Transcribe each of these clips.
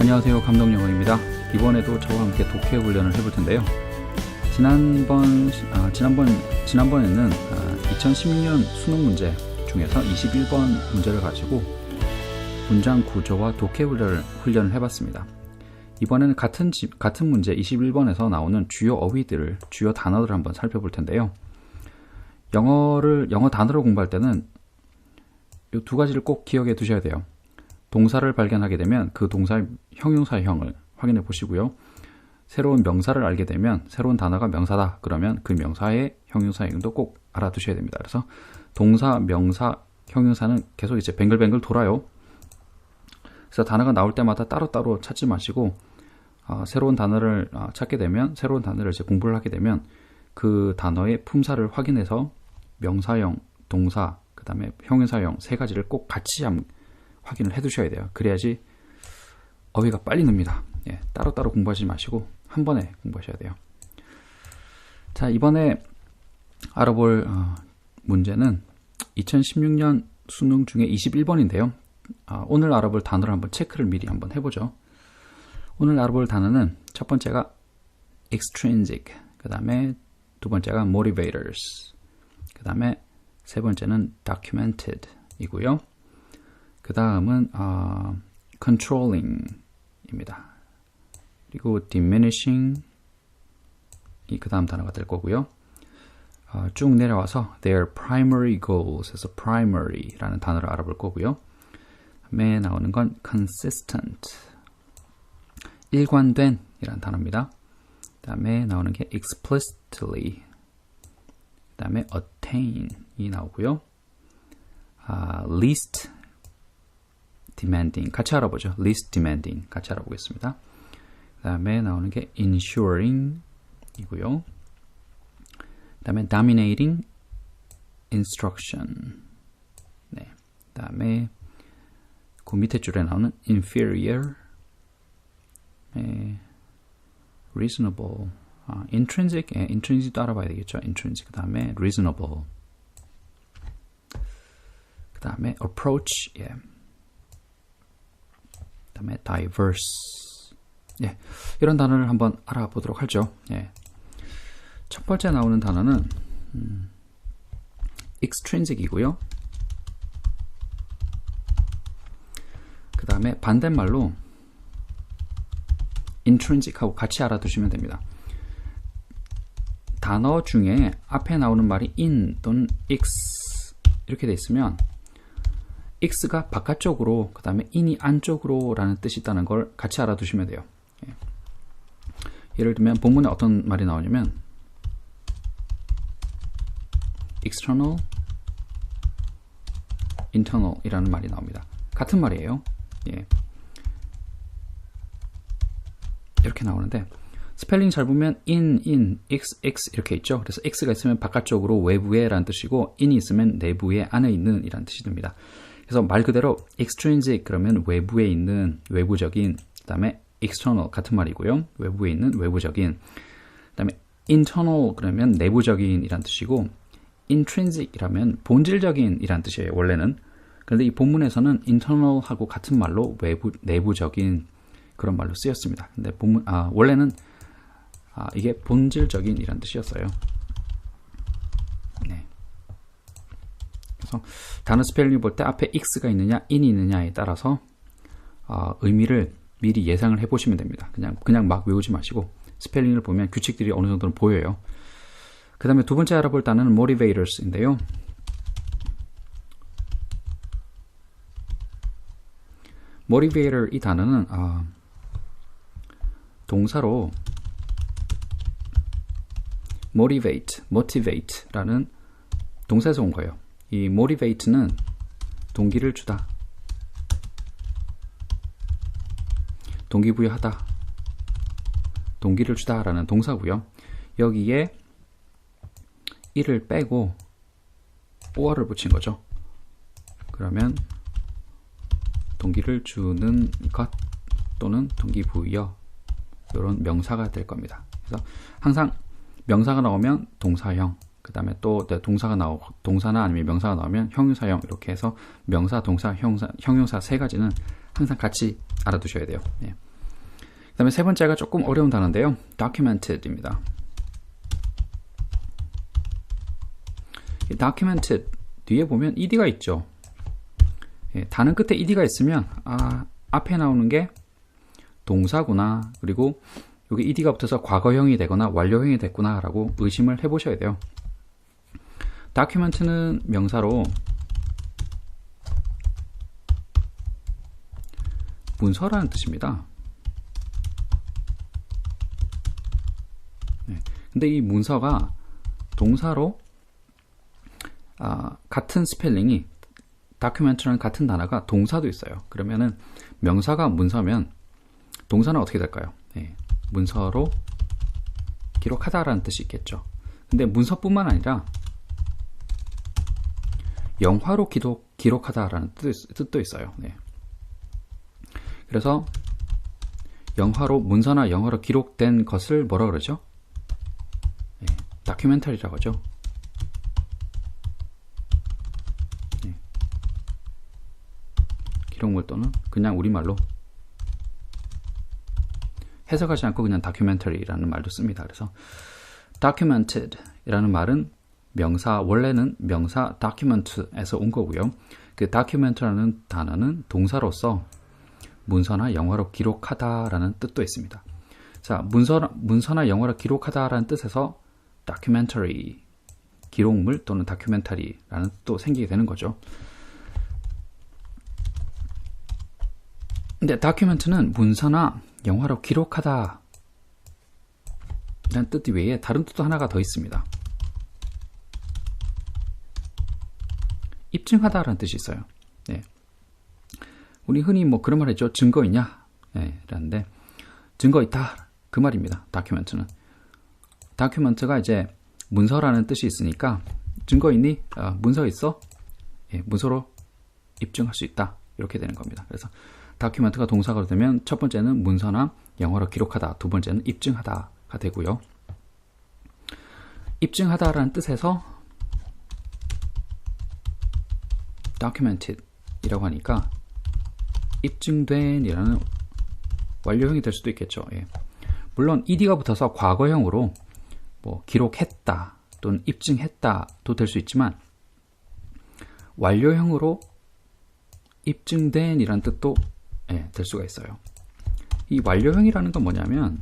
안녕하세요, 감독영어입니다. 이번에도 저와 함께 독해 훈련을 해볼 텐데요. 지난번에는 2016년 수능 문제 중에서 21번 문제를 가지고 문장 구조와 독해 훈련을 해봤습니다. 이번에는 같은 문제 21번에서 나오는 주요 어휘들을, 주요 단어들을 한번 살펴볼 텐데요. 영어 단어를 공부할 때는 이 두 가지를 꼭 기억해 두셔야 돼요. 동사를 발견하게 되면 그 동사의 형용사형을 확인해 보시고요. 새로운 명사를 알게 되면, 새로운 단어가 명사다 그러면 그 명사의 형용사형도 꼭 알아두셔야 됩니다. 그래서 동사, 명사, 형용사는 계속 이제 뱅글뱅글 돌아요. 그래서 단어가 나올 때마다 따로따로 찾지 마시고 새로운 단어를 찾게 되면, 새로운 단어를 이제 공부를 하게 되면 그 단어의 품사를 확인해서 명사형, 동사, 그 다음에 형용사형 세 가지를 꼭 같이 확인을 해 두셔야 돼요. 그래야지 어휘가 빨리 늡니다. 예, 따로따로 공부하지 마시고 한 번에 공부하셔야 돼요. 자, 이번에 알아볼 문제는 2016년 수능 중에 21번인데요. 오늘 알아볼 단어를 한번 체크를 미리 한번 해보죠. 오늘 알아볼 단어는 첫 번째가 extrinsic, 그 다음에 두 번째가 motivators, 그 다음에 세 번째는 documented 이고요. 그 다음은 controlling 입니다. 그리고 diminishing 이 그 다음 단어가 될 거고요. 쭉 내려와서 their primary goals 에서 primary 라는 단어를 알아볼 거고요. 다음에 나오는 건 consistent, 일관된 이라는 단어입니다. 그 다음에 나오는 게 explicitly, 그 다음에 attain 이 나오고요. least demanding 같이 알아보죠. least demanding 같이 알아보겠습니다. 그 다음에 나오는 게 ensuring 이고요. 그 다음에 dominating instruction, 네. 그 다음에 그 밑에 줄에 나오는 inferior, reasonable, intrinsic, intrinsic도 알아봐야 되겠죠. intrinsic, 그 다음에 reasonable, 그 다음에 approach, 그 다음에 diverse, 이런 단어를 한번 알아보도록 하죠. 첫 번째 나오는 단어는 extrinsic이고요. 그 다음에 반대말로 intrinsic하고 같이 알아두시면 됩니다. 단어 중에 앞에 나오는 말이 in 또는 x 이렇게 돼 있으면 x가 바깥쪽으로, 그 다음에 in이 안쪽으로 라는 뜻이 있다는 걸 같이 알아두시면 돼요. 예를 들면 본문에 어떤 말이 나오냐면 external, internal 이라는 말이 나옵니다. 같은 말이에요. 이렇게 나오는데 스펠링 잘 보면 in, x 이렇게 있죠. 그래서 x가 있으면 바깥쪽으로, 외부에 라는 뜻이고 in이 있으면 내부에, 안에 있는 이라는 뜻이 됩니다. 그래서 말 그대로 extrinsic 그러면 외부에 있는, 외부적인, 그 다음에 external 같은 말이고요. 외부에 있는, 외부적인. 그 다음에 internal 그러면 내부적인 이란 뜻이고 intrinsic 이라면 본질적인 이란 뜻이에요. 원래는. 그런데 이 본문에서는 internal하고 같은 말로 내부적인 그런 말로 쓰였습니다. 근데 원래는 이게 본질적인 이란 뜻이었어요. 그래서 단어 스펠링 볼 때 앞에 x가 있느냐, in이 있느냐에 따라서 의미를 미리 예상을 해보시면 됩니다. 그냥 막 외우지 마시고 스펠링을 보면 규칙들이 어느 정도는 보여요. 그 다음에 두 번째 알아볼 단어는 motivators인데요. motivator 이 단어는 동사로 motivate 라는 동사에서 온 거예요. 이 motivate는 동기를 주다, 동기부여하다, 동기를 주다 라는 동사고요. 여기에 이를 빼고 or를 붙인 거죠. 그러면 동기를 주는 것 또는 동기부여, 이런 명사가 될 겁니다. 그래서 항상 명사가 나오면 동사형, 그 다음에 또 동사나 아니면 명사가 나오면 형용사형, 이렇게 해서 명사, 동사, 형용사 세 가지는 항상 같이 알아두셔야 돼요. 그 다음에 세 번째가 조금 어려운 단어인데요. documented입니다. documented 뒤에 보면 ed가 있죠. 예, 단어 끝에 ed가 있으면 앞에 나오는 게 동사구나, 그리고 여기 ed가 붙어서 과거형이 되거나 완료형이 됐구나 라고 의심을 해보셔야 돼요. document는 명사로 문서라는 뜻입니다. 네. 근데 이 문서가 동사로 같은 스펠링이 document라는 같은 단어가 동사도 있어요. 그러면은 명사가 문서면 동사는 어떻게 될까요? 네. 문서로 기록하다라는 뜻이 있겠죠. 근데 문서뿐만 아니라 영화로 기록하다라는 뜻도 있어요. 네. 그래서 영화로, 문서나 영화로 기록된 것을 뭐라 그러죠? 네, 다큐멘터리라고 하죠. 네. 기록물 또는 그냥 우리말로 해석하지 않고 그냥 다큐멘터리라는 말도 씁니다. 그래서 documented 이라는 말은 원래는 명사 document에서 온 거고요. 그 document라는 단어는 동사로서 문서나 영화로 기록하다라는 뜻도 있습니다. 자, 문서나 영화로 기록하다라는 뜻에서 documentary, 기록물 또는 다큐멘터리라는 뜻도 생기게 되는 거죠. 근데 document는 문서나 영화로 기록하다 라는 뜻 외에 다른 뜻도 하나가 더 있습니다. 입증하다라는 뜻이 있어요. 네. 우리 흔히 뭐 그런 말 했죠. 증거 있냐? 네, 라는데 증거 있다. 그 말입니다. 다큐멘트는. 다큐멘트가 이제 문서라는 뜻이 있으니까 증거 있니? 문서 있어? 예, 문서로 입증할 수 있다. 이렇게 되는 겁니다. 그래서 다큐멘트가 동사가 되면 첫 번째는 문서나 영화로 기록하다, 두 번째는 입증하다가 되고요. 입증하다라는 뜻에서 documented 이라고 하니까 입증된 이라는 완료형이 될 수도 있겠죠. 예. 물론 ed가 붙어서 과거형으로 뭐 기록했다 또는 입증했다도 될 수 있지만 완료형으로 입증된 이라는 뜻도 될 수가 있어요. 이 완료형이라는 건 뭐냐면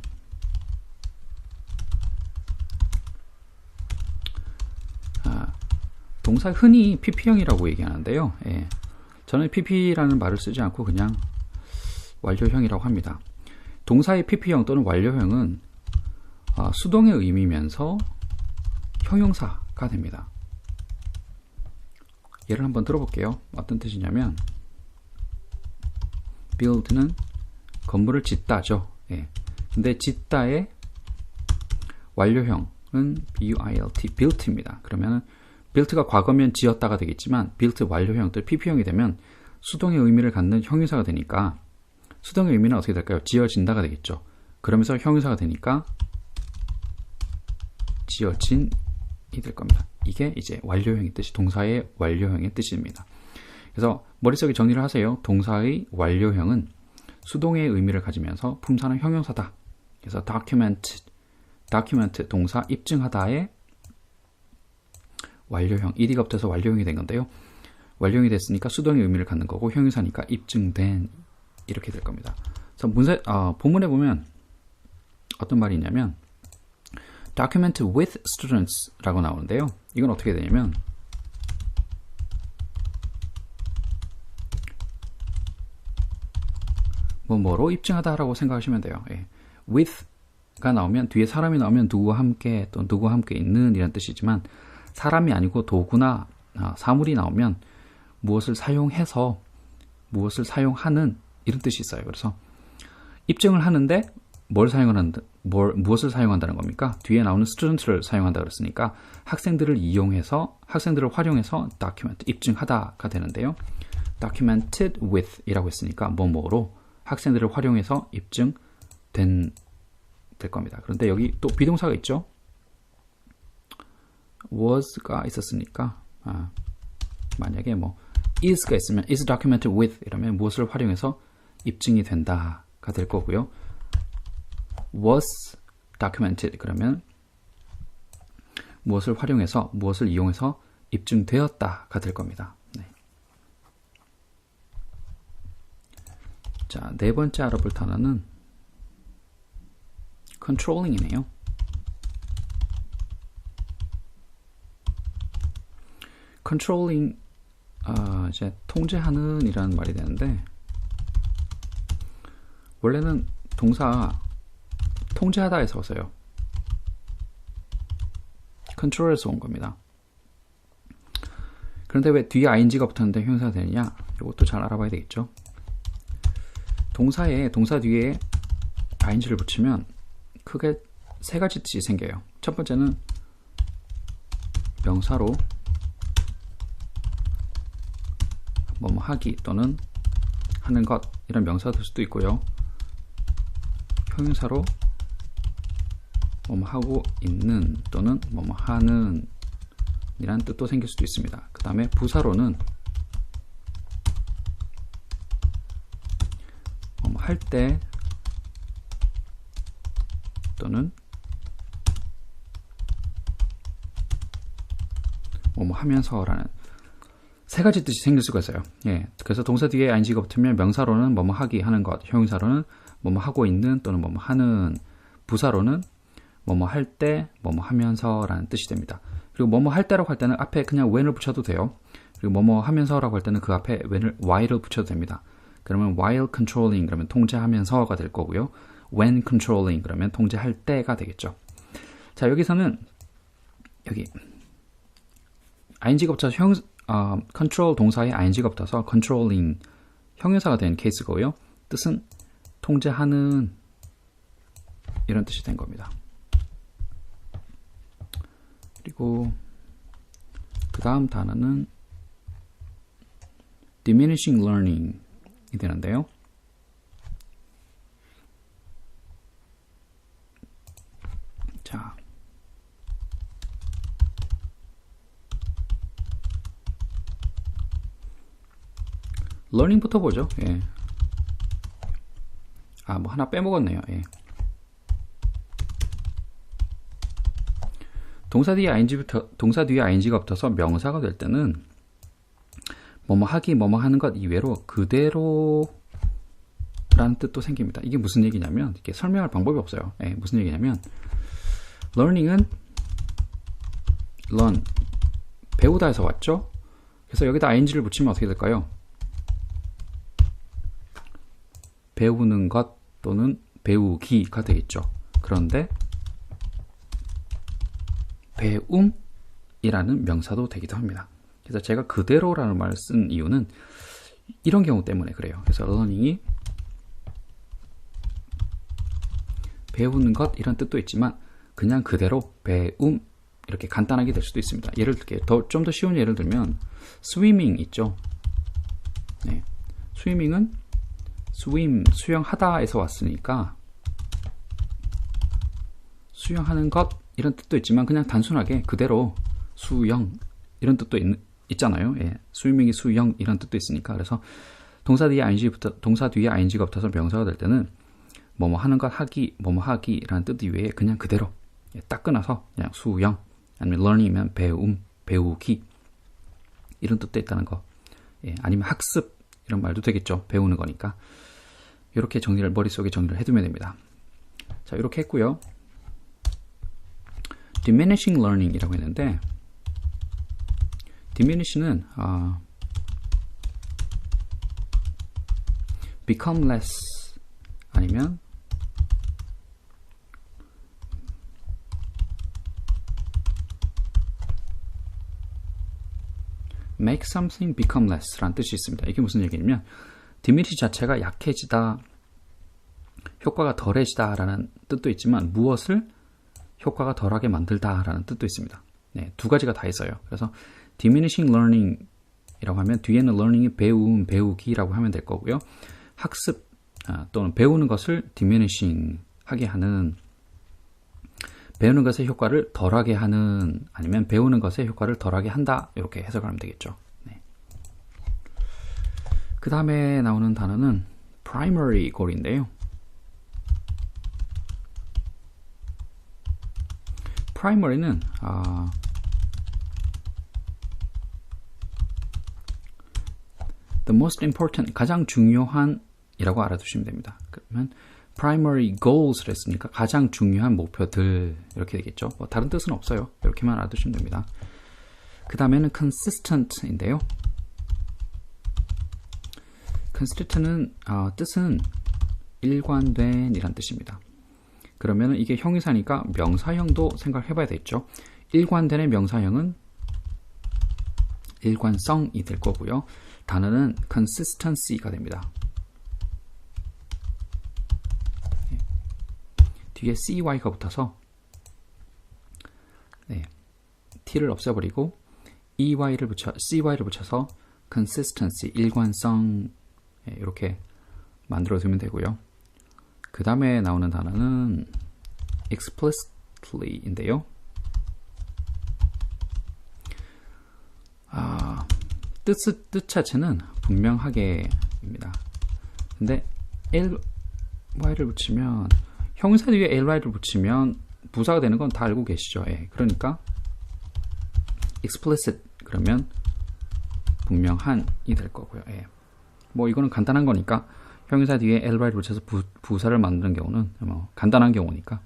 동사 흔히 pp형이라고 얘기하는데요. 예. 저는 pp라는 말을 쓰지 않고 그냥 완료형이라고 합니다. 동사의 pp형 또는 완료형은 수동의 의미면서 형용사가 됩니다. 예를 한번 들어볼게요. 어떤 뜻이냐면 build는 건물을 짓다죠. 예. 근데 짓다의 완료형은 built, built입니다. 그러면은 built가 과거면 지었다가 되겠지만 built 완료형 또 pp형이 되면 수동의 의미를 갖는 형용사가 되니까 수동의 의미는 어떻게 될까요? 지어진다가 되겠죠. 그러면서 형용사가 되니까 지어진이 될 겁니다. 이게 이제 완료형의 뜻이, 동사의 완료형의 뜻입니다. 그래서 머릿속에 정리를 하세요. 동사의 완료형은 수동의 의미를 가지면서 품사는 형용사다. 그래서 document 동사 입증하다의 완료형, ed가 붙어서 완료형이 된 건데요. 완료형이 됐으니까 수동의 의미를 갖는 거고 형용사니까 입증된 이렇게 될 겁니다. 그래서 본문에 보면 어떤 말이 있냐면 document with students 라고 나오는데요. 이건 어떻게 되냐면 뭐로 입증하다라고 생각하시면 돼요. 예. with가 나오면 뒤에 사람이 나오면 누구와 함께 또 누구와 함께 있는 이란 뜻이지만 사람이 아니고 도구나 사물이 나오면 무엇을 사용해서 무엇을 사용하는 이런 뜻이 있어요. 그래서 입증을 하는데 무엇을 사용한다는 겁니까? 뒤에 나오는 student를 사용한다 그랬으니까 학생들을 활용해서 document, 입증하다가 되는데요. documented with 이라고 했으니까 뭐로 학생들을 활용해서 입증된 될 겁니다. 그런데 여기 또 비동사가 있죠. was가 있었으니까 만약에 is가 있으면 is documented with 이러면 무엇을 활용해서 입증이 된다가 될 거고요. was documented 그러면 무엇을 활용해서 무엇을 이용해서 입증되었다가 될 겁니다. 네. 자, 네 번째 알아볼 단어는 controlling이네요. controlling 이제 통제하는 이라는 말이 되는데 원래는 동사 통제하다에서 왔어요. control에서 온 겁니다. 그런데 왜 뒤에 ing가 붙었는데 형용사가 되느냐? 이것도 잘 알아봐야 되겠죠. 동사 뒤에 ing를 붙이면 크게 세 가지 뜻이 생겨요. 첫 번째는 명사로 뭐뭐 하기 또는 하는 것 이런 명사가 될 수도 있고요. 형용사로 뭐뭐 하고 있는 또는 뭐뭐 하는 이라는 뜻도 생길 수도 있습니다. 그 다음에 부사로는 뭐뭐 할 때 또는 뭐뭐 하면서라는 세 가지 뜻이 생길 수가 있어요. 예, 그래서 동사 뒤에 ing가 붙으면 명사로는 뭐뭐 하기 하는 것, 형용사로는 뭐뭐 하고 있는 또는 뭐뭐 하는, 부사로는 뭐뭐 할 때, 뭐뭐 하면서라는 뜻이 됩니다. 그리고 뭐뭐 할 때라고 할 때는 앞에 그냥 when을 붙여도 돼요. 그리고 뭐뭐 하면서라고 할 때는 그 앞에 while을 붙여도 됩니다. 그러면 while controlling 그러면 통제하면서가 될 거고요. when controlling 그러면 통제할 때가 되겠죠. 자, 여기서는 여기 ing가 붙어서 control 동사에 ing가 붙어서 controlling 형용사가 된 케이스고요. 뜻은 통제하는 이런 뜻이 된 겁니다. 그리고 그 다음 단어는 diminishing learning이 되는데요. 자, learning부터 보죠. 예. 뭐 하나 빼먹었네요. 예. 동사 뒤에 ing가 붙어서 명사가 될 때는 뭐뭐 하기, 뭐뭐 하는 것 이외로 그대로라는 뜻도 생깁니다. 이게 무슨 얘기냐면 이렇게 설명할 방법이 없어요. 예, 무슨 얘기냐면 learning은 learn 배우다에서 왔죠. 그래서 여기다 ing를 붙이면 어떻게 될까요? 배우는 것 또는 배우기가 되겠죠. 그런데 배움이라는 명사도 되기도 합니다. 그래서 제가 그대로라는 말을 쓴 이유는 이런 경우 때문에 그래요. 그래서 learning이 배우는 것 이런 뜻도 있지만 그냥 그대로 배움 이렇게 간단하게 될 수도 있습니다. 예를 들게 좀 더 쉬운 예를 들면 swimming 있죠. 네. swimming은 수영하다에서 왔으니까 수영하는 것 이런 뜻도 있지만 그냥 단순하게 그대로 수영 이런 뜻도 있잖아요. 예. 스위밍이 수영 이런 뜻도 있으니까 그래서 동사 뒤에 ing가 붙어서 명사가 될 때는 뭐뭐 하는 것 하기, 뭐뭐 하기라는 뜻 이외에 그냥 그대로 딱 끊어서 그냥 수영 아니면 learning이면 배움, 배우기 이런 뜻도 있다는 거. 예. 아니면 학습 이런 말도 되겠죠. 배우는 거니까. 이렇게 머릿속에 정리를 해두면 됩니다. 자, 이렇게 했고요. diminishing learning이라고 했는데 diminish는 become less 아니면 make something become less 라는 뜻이 있습니다. 이게 무슨 얘기냐면 diminish 자체가 약해지다, 효과가 덜해지다 라는 뜻도 있지만 무엇을 효과가 덜하게 만들다 라는 뜻도 있습니다. 네, 두 가지가 다 있어요. 그래서 diminishing learning 이라고 하면 뒤에는 learning이 배움, 배우기라고 하면 될 거고요. 학습 또는 배우는 것을 diminishing 하게 하는, 배우는 것의 효과를 덜하게 하는, 아니면 배우는 것의 효과를 덜하게 한다 이렇게 해석하면 되겠죠. 네. 그 다음에 나오는 단어는 primary goal인데요. primary는 the most important, 가장 중요한 이라고 알아두시면 됩니다. 그러면 primary goals를 했으니까 가장 중요한 목표들 이렇게 되겠죠. 뭐 다른 뜻은 없어요. 이렇게만 알아두시면 됩니다. 그 다음에는 consistent인데요. consistent은 뜻은 일관된 이란 뜻입니다. 그러면 이게 형용사니까 명사형도 생각해 봐야 되겠죠. 일관된의 명사형은 일관성이 될 거고요. 단어는 consistency가 됩니다. 뒤에 cy가 붙어서 t를 없애버리고 cy를 붙여서 consistency, 일관성 이렇게 만들어두면 되고요. 그 다음에 나오는 단어는 explicitly인데요. 뜻 자체는 분명하게입니다. 근데 ly를 붙이면 형용사 뒤에 ly를 붙이면 부사가 되는 건 다 알고 계시죠. 그러니까 explicit 그러면 분명한이 될 거고요. 뭐 이거는 간단한 거니까 형용사 뒤에 ly를 붙여서 부사를 만드는 경우는 뭐 간단한 경우니까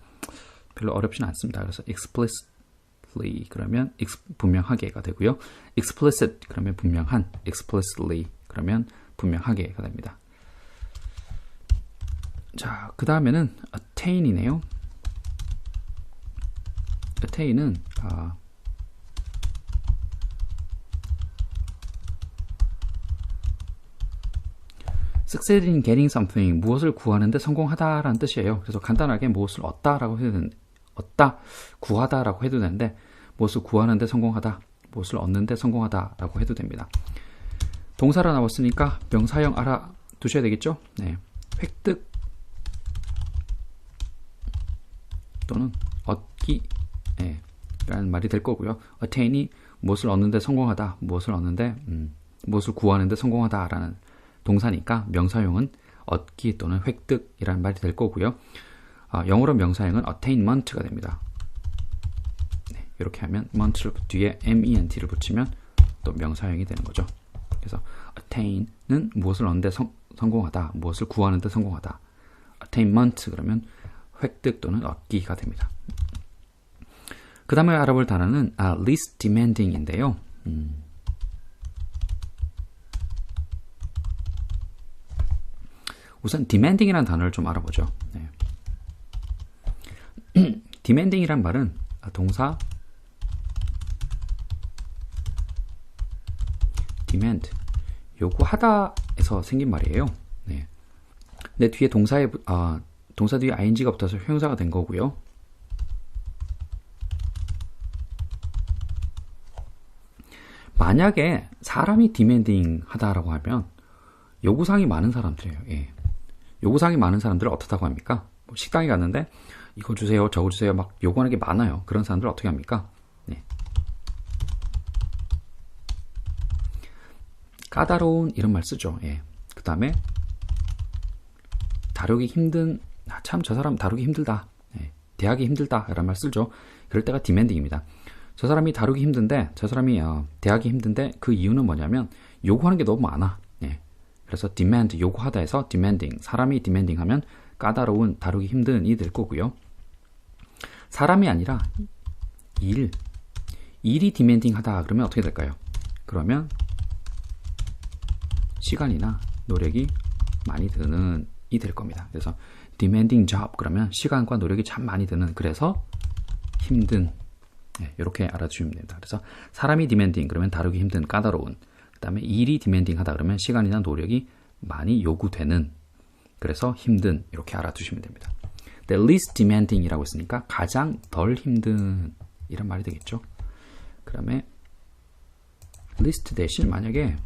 별로 어렵진 않습니다. 그래서 explicitly 그러면 분명하게가 되고요. explicit 그러면 분명한, explicitly 그러면 분명하게가 됩니다. 자, 그 다음에는 attain이네요. attain은 succeed in getting something, 무엇을 구하는데 성공하다라는 뜻이에요. 그래서 간단하게 무엇을 얻다라고 해도 되는데, 구하다라고 해도 되는데, 무엇을 구하는데 성공하다, 무엇을 얻는데 성공하다라고 해도 됩니다. 동사로 나왔으니까 명사형 알아두셔야 되겠죠? 획득 또는 얻기 라는 말이 될 거고요. attain이 무엇을 얻는데 성공하다, 무엇을 구하는데 성공하다라는 동사니까 명사형은 얻기 또는 획득이라는 말이 될 거고요. 영어로 명사형은 attainment가 됩니다. 이렇게 하면 ment 뒤에 ment를 붙이면 또 명사형이 되는 거죠. 그래서 attain은 무엇을 얻는데 성공하다, 무엇을 구하는데 성공하다. attainment 그러면 획득 또는 얻기가 됩니다. 그 다음에 알아볼 단어는 least demanding인데요. 우선 demanding이라는 단어를 좀 알아보죠. demanding이란 말은 동사 demand, 요구하다에서 생긴 말이에요. 근데 뒤에 동사 뒤에 ing가 붙어서 형용사가 된 거고요. 만약에 사람이 demanding 하다라고 하면 요구사항이 많은 사람들이에요. 요구사항이 많은 사람들을 어떻다고 합니까? 뭐 식당에 갔는데 이거 주세요, 저거 주세요 막 요구하는 게 많아요. 그런 사람들 어떻게 합니까? 까다로운 이런 말 쓰죠. 그 다음에 다루기 힘든, 참 저 사람 다루기 힘들다, 대하기 힘들다 이런 말 쓰죠. 그럴 때가 demanding입니다. 저 사람이 다루기 힘든데, 저 사람이 대하기 힘든데 그 이유는 뭐냐면 요구하는 게 너무 많아. 그래서 demand, 요구하다에서 demanding, 사람이 demanding 하면 까다로운, 다루기 힘든이 될 거고요. 사람이 아니라 일이 demanding 하다 그러면 어떻게 될까요? 그러면 시간이나 노력이 많이 드는 이 될 겁니다. 그래서 demanding job 그러면 시간과 노력이 참 많이 드는, 그래서 힘든, 이렇게 알아주시면 됩니다. 그래서 사람이 demanding 그러면 다루기 힘든, 까다로운, 그 다음에 일이 demanding 하다 그러면 시간이나 노력이 많이 요구되는, 그래서 힘든, 이렇게 알아두시면 됩니다. The least demanding이라고 했으니까 가장 덜 힘든 이런 말이 되겠죠. 그 다음에 least 대신 만약에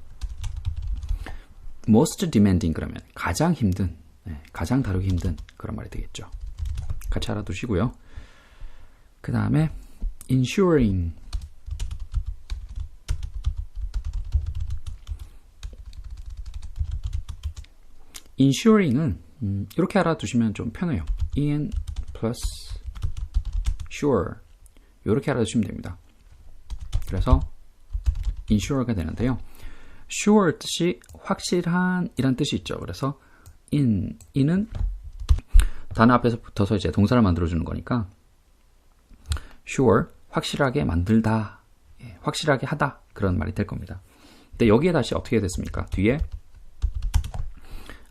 most demanding 그러면 가장 힘든, 가장 다루기 힘든 그런 말이 되겠죠. 같이 알아두시고요. 그 다음에 ensuring, ensuring은 이렇게 알아두시면 좀 편해요. en plus sure, 이렇게 알아두시면 됩니다. 그래서 insure가 되는데요. sure 뜻이 확실한 이란 뜻이 있죠. 그래서 in은 단어 앞에서 붙어서 이제 동사를 만들어주는 거니까 sure, 확실하게 만들다, 확실하게 하다 그런 말이 될 겁니다. 근데 여기에 다시 어떻게 됐습니까? 뒤에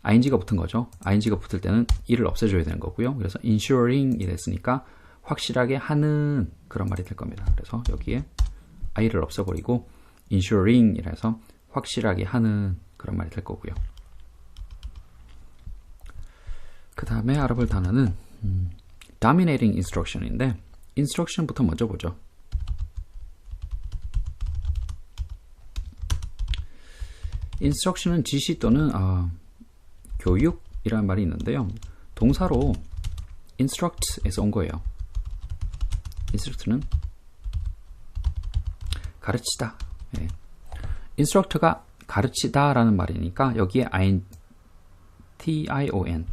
ing가 붙은 거죠. ing가 붙을 때는 이를 없애줘야 되는 거고요. 그래서 ensuring이 됐으니까 확실하게 하는 그런 말이 될 겁니다. 그래서 여기에 i를 없애버리고 ensuring이라 해서 확실하게 하는 그런 말이 될 거고요. 그 다음에 알아볼 단어는 dominating instruction인데 instruction부터 먼저 보죠. instruction은 지시 또는 교육이라는 말이 있는데요. 동사로 instruct에서 온 거예요. instruct는 가르치다. 예. instruct가 가르치다 라는 말이니까 여기에 tion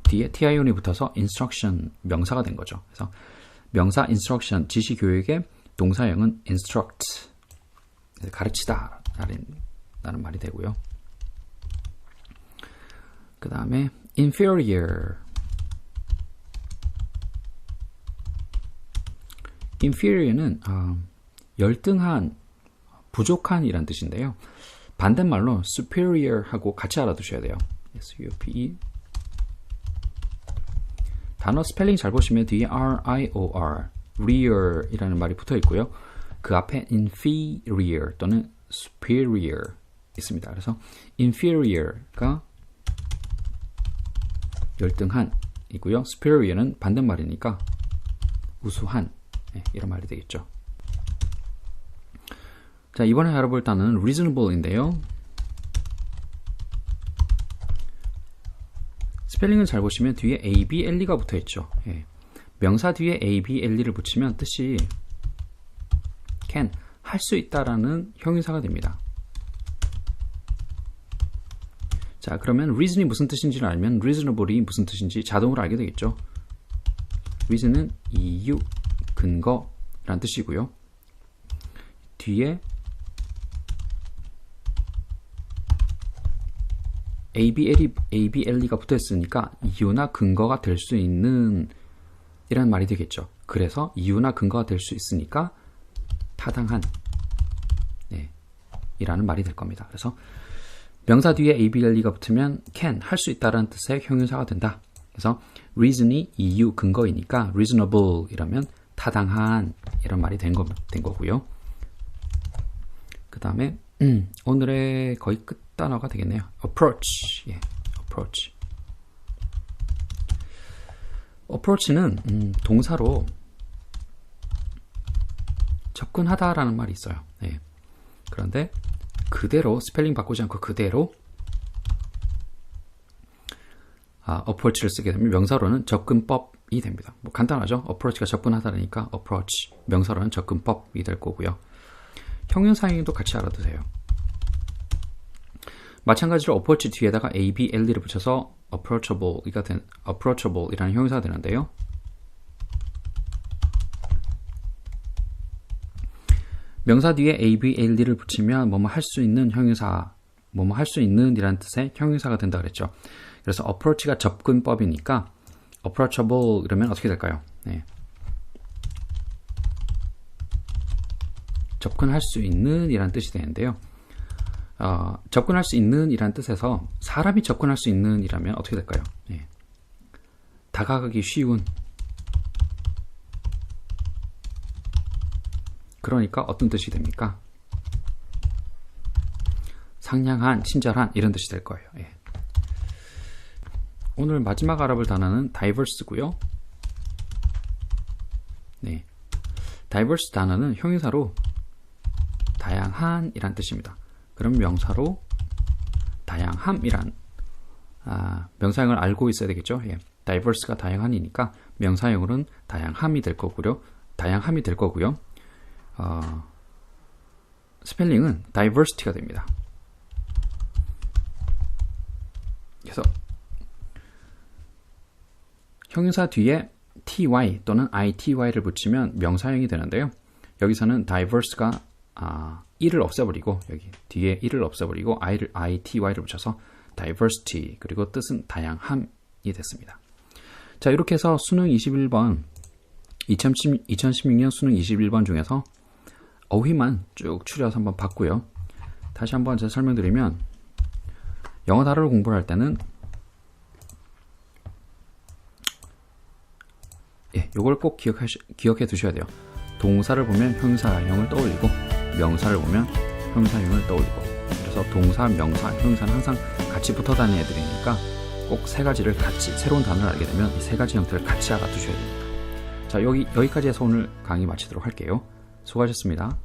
뒤에 tion이 붙어서 instruction 명사가 된 거죠. 그래서 명사 instruction 지시 교육의 동사형은 instruct 가르치다 라는 말이 되고요. 그 다음에 inferior inferior는 열등한, 부족한 이란 뜻인데요. 반대말로 superior 하고 같이 알아두셔야 돼요. SUPE 단어 스펠링 잘 보시면 뒤에 RIOR rear 이라는 말이 붙어 있고요. 그 앞에 inferior 또는 superior 있습니다. 그래서 inferior가 열등한 이고요. superior는 반대말이니까 우수한 이런 말이 되겠죠. 자, 이번에 알아볼 단어는 reasonable인데요. 스펠링을 잘 보시면 뒤에 ABLE가 붙어 있죠. 명사 뒤에 ABLE를 붙이면 뜻이 can, 할 수 있다라는 형용사가 됩니다. 자, 그러면 reason이 무슨 뜻인지를 알면 reasonable이 무슨 뜻인지 자동으로 알게 되겠죠. reason은 이유, 근거라는 뜻이고요. 뒤에 ABLE가 붙어있으니까 이유나 근거가 될 수 있는 이라는 말이 되겠죠. 그래서 이유나 근거가 될 수 있으니까 타당한 이라는 말이 될 겁니다. 그래서 명사 뒤에 ABLE가 붙으면 can, 할 수 있다라는 뜻의 형용사가 된다. 그래서 reason이 이유, 근거이니까 reasonable 이라면 타당한 이런 말이 된 거고요. 그 다음에 오늘의 거의 끝 단어가 되겠네요. approach. approach. approach는 동사로 접근하다라는 말이 있어요. 그런데 그대로 스펠링 바꾸지 않고 그대로 approach를 쓰게 되면 명사로는 접근법이 됩니다. 뭐 간단하죠. approach가 접근하다니까 approach 명사로는 접근법이 될 거고요. 형용사형도 같이 알아두세요. 마찬가지로 approach 뒤에다가 ABLE를 붙여서 approachable이라는 형용사가 되는데요. 명사 뒤에 ABLE를 붙이면 뭐뭐 할 수 있는 형용사, 뭐뭐 할 수 있는 이라는 뜻의 형용사가 된다 그랬죠. 그래서 approach가 접근법이니까 approachable 이러면 어떻게 될까요? 접근할 수 있는 이라는 뜻이 되는데요. 접근할 수 있는 이라는 뜻에서 사람이 접근할 수 있는 이라면 어떻게 될까요? 다가가기 쉬운. 그러니까 어떤 뜻이 됩니까? 상냥한, 친절한 이런 뜻이 될 거예요. 오늘 마지막 알아볼 단어는 diverse고요. diverse 단어는 형용사로 다양한 이란 뜻입니다. 그럼 명사로 다양함이란 명사형을 알고 있어야 되겠죠. diverse가 다양한이니까 명사형으로는 다양함이 될 거고요. 스펠링은 diversity가 됩니다. 그래서 형용사 뒤에 ty 또는 ity를 붙이면 명사형이 되는데요. 여기서는 diverse가 e를 없애버리고 여기 뒤에 e를 없애버리고 ity를 붙여서 diversity 그리고 뜻은 다양함이 됐습니다. 자, 이렇게 해서 수능 21번 2016년 수능 21번 중에서 어휘만 쭉 추려서 한번 봤고요. 다시 한번 제가 설명드리면 영어 단어를 공부를 할 때는 요걸 꼭 기억해 두셔야 돼요. 동사를 보면 형용사형을 떠올리고 명사를 보면 형용사형을 떠올리고, 그래서 동사, 명사, 형용사는 항상 같이 붙어 다니는 애들이니까 꼭 세 가지를 같이, 새로운 단어를 알게 되면 이 세 가지 형태를 같이 알아두셔야 됩니다. 자, 여기까지 해서 오늘 강의 마치도록 할게요. 수고하셨습니다.